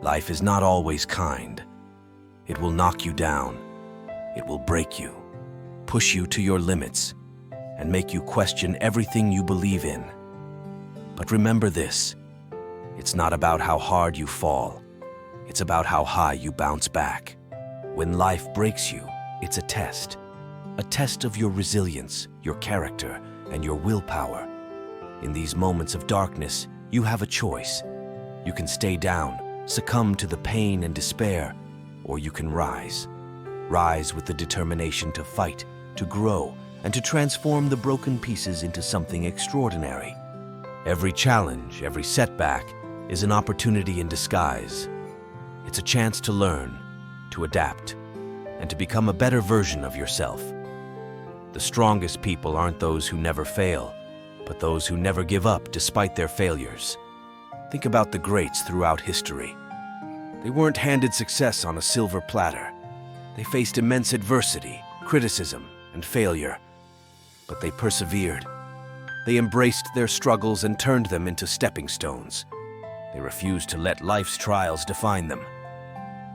Life is not always kind. It will knock you down. It will break you, push you to your limits, and make you question everything you believe in. But remember this, it's not about how hard you fall. It's about how high you bounce back. When life breaks you, it's a test of your resilience, your character, and your willpower. In these moments of darkness, you have a choice. You can stay down, succumb to the pain and despair, or you can rise. Rise with the determination to fight, to grow, and to transform the broken pieces into something extraordinary. Every challenge, every setback, is an opportunity in disguise. It's a chance to learn, to adapt, and to become a better version of yourself. The strongest people aren't those who never fail, but those who never give up despite their failures. Think about the greats throughout history. They weren't handed success on a silver platter. They faced immense adversity, criticism, and failure, but they persevered. They embraced their struggles and turned them into stepping stones. They refused to let life's trials define them.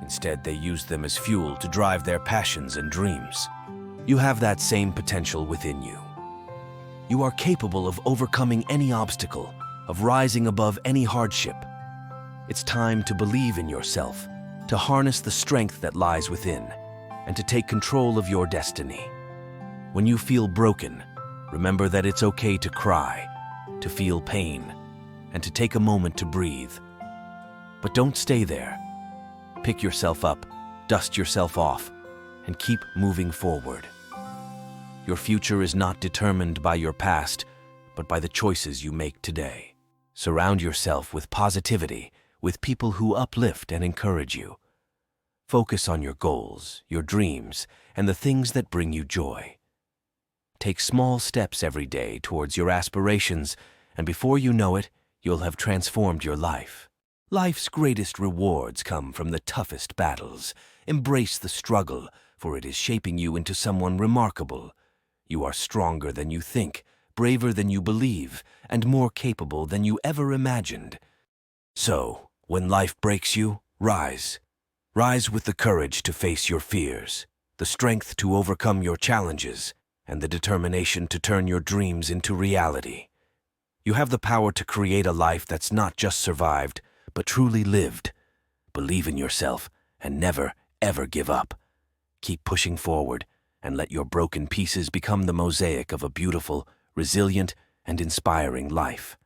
Instead, they used them as fuel to drive their passions and dreams. You have that same potential within you. You are capable of overcoming any obstacle, of rising above any hardship. It's time to believe in yourself, to harness the strength that lies within, and to take control of your destiny. When you feel broken, remember that it's okay to cry, to feel pain, and to take a moment to breathe. But don't stay there. Pick yourself up, dust yourself off, and keep moving forward. Your future is not determined by your past, but by the choices you make today. Surround yourself with positivity, with people who uplift and encourage you. Focus on your goals, your dreams, and the things that bring you joy. Take small steps every day towards your aspirations, and before you know it, you'll have transformed your life. Life's greatest rewards come from the toughest battles. Embrace the struggle, for it is shaping you into someone remarkable. You are stronger than you think, braver than you believe, and more capable than you ever imagined. So, when life breaks you, rise. Rise with the courage to face your fears, the strength to overcome your challenges, and the determination to turn your dreams into reality. You have the power to create a life that's not just survived, but truly lived. Believe in yourself and never, ever give up. Keep pushing forward and let your broken pieces become the mosaic of a beautiful, resilient, and inspiring life.